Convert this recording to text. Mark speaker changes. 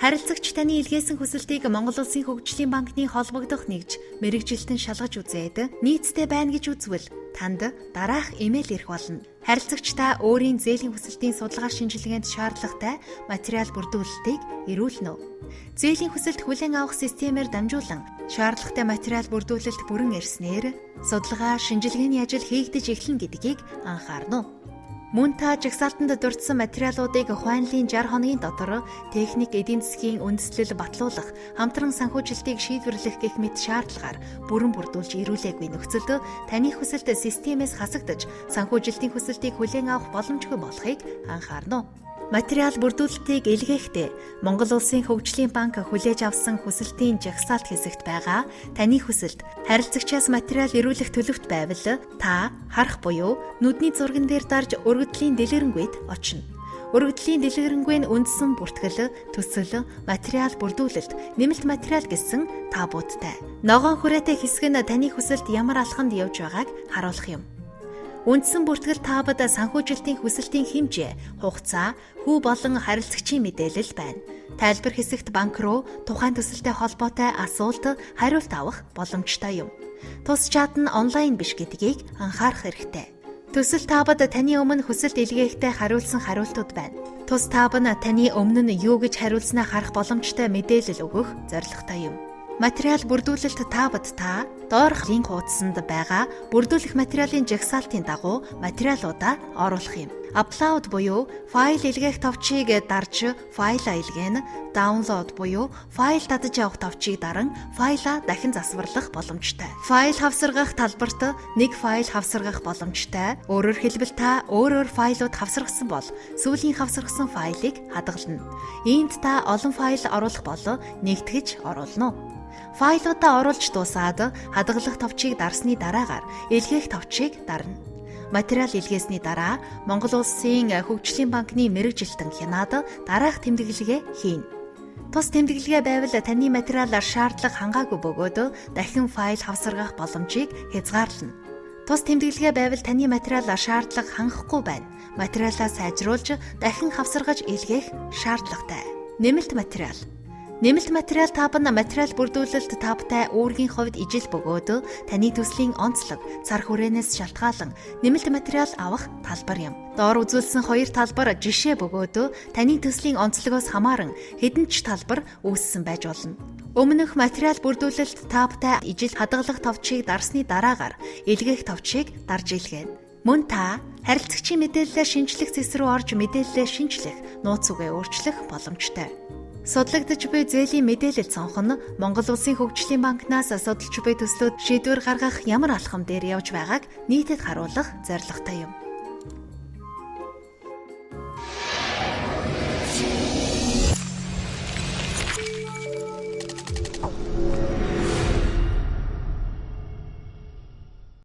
Speaker 1: Харилцагч таны илгээсэн хүсэлтийг Монгол Улсын хөгжлийн банкны холбогдох нэгж мэрэгжилтэн шалгаж үзээд нийцтэй байна гэж үзвэл танд дараах имэйл ирэх болно. Харилцагч та өөрийн зээлийн хүсэлтийн судалгаа шинжилгээнд шаардлагатай материал бүрдүүлэлтийг эрүүлнэ. Зээлийн хүсэлт хүлээн авах системээр дамжуулан шаардлагатай материал бүрдүүлэлт бүрэн ирснээр судалгаа шинжилгээний ажил хийгдэж эхэлнэ гэдгийг анхаарна. Мөн та жагсаалтанд дурдсан материалуудыг ухаанлын 60 хоногийн дотор техник эдийн засгийн үндэслэл батлуулах, хамтран санхүүжилтийг шийдвэрлэх гэх мэт шаардлагаар бүрэн бүрдүүлж ирүүлээгүй нөхцөлд таны хүсэлт системээс хасагдаж санхүүжилтийн хүсэлтийг хүлээн авах боломжгүй болохыг анхаарна. Материал бүрдүүлэлтийг илгээхдээ Монгол Улсын хөгжлийн банк хүлээж авсан хүсэлтийн жагсаалт хэсэгт байгаа таны хүсэлт харилцагчаас материал ирүүлэх төлөвт байвал та харах буюу нүдний зурган дээр дарж өргөдлийн дэлгэрэнгүй очино. Өргөдлийн дэлгэрэнгүй нь үндсэн бүртгэл, төсөл, материал бүрдүүлэлт, нэмэлт материал гэсэн таабуудтай. Ногоон хүрээтэй хэсэг нь таны хүсэлт ямар алхамд явж байгааг харуулах юм. Үндсэн бүртгэл таабад санхүүжилтийн хүсэлтийн хэмжээ, хугацаа, хүү болон харилцагчийн мэдээлэл байна. Тайлбар хэсэгт банк руу тухайн төсөлтэй холбоотой асуулт, хариулт авах боломжтой юм. Тус чат нь онлайн биш гэдгийг анхаарах хэрэгтэй. Төсөл таабад таны өмнө хүсэлт илгээхдээ хариулсан хариултууд байна. Тус тааб нь таны өмнө нь юу гэж хариулснаа харах боломжтой мэдээлэл өгөх зорилготой юм. Материал бүрдүүлэлт таабад та доорх линк хуудсанд байгаа бүрдүүлэх материалын жагсаалтын дагуу материалуудаа оруулах юм. Upload буюу файл илгээх товчийг дарж файлаа илгээнэ, download буюу файл дадаж авах товчийг даран файлаа дахин засварлах боломжтой. Файл хавсаргах талбарт нэг файл хавсаргах боломжтой. Өөрөөр хэлбэл та өөрөөр файлууд хавсаргасан бол сүүлийн хавсаргасан файлыг хадгална. Иймд та олон файл оруулах бол нэгтгэж оруулна. Файлуудаа оруулж дуусаад хадгалах товчийг дарсны дараагаар илгээх товчийг дарна. Материал илгээсний дараа Монгол Улсын хөгжлийн банкны мэрэгжилтэн хянаад дараах тэмдэглэгээ хийнэ. Тус тэмдэглэгээ байвал таны материалаар шаардлага хангаагүй бөгөөд дахин файл хавсаргах боломжийг хязгаарлана. Тус тэмдэглэгээ байвал таны материалаар шаардлага хангахгүй байна. Материалаа сайжруулж дахин хавсаргаж илгээх шаардлагатай. Нэмэлт материал. Нэмэлт материал тааб нь материал бүрдүүлэлт таабтай үүргийн хувьд ижил бөгөөд таны төслийн онцлог, цар хүрээнээс шалтгаалan нэмэлт материал авах талбар юм. Доор үзүүлсэн хоёр талбар жишээ бөгөөд таны төслийн онцлогоос хамааран хэдэн ч талбар үүссэн байж болно. Өмнөх материал бүрдүүлэлт таабтай ижил хадгалах товчийг дарсны дараагаар илгээх товчийг дарж илгээнэ. Мөн та харилцагчийн мэдээлэлээ шинжлэх зэс рүү орж мэдээлэлээ шинжлэх, нууц үгээ өөрчлөх боломжтой. Судлагдж буй зээлийн мэдээлэл цонх нь Монгол Улсын хөгжлийн банкнаас судалж буй төслүүд шийдвэр гаргах ямар алхам дээр явж байгааг нийтэд харуулах зорилготой юм.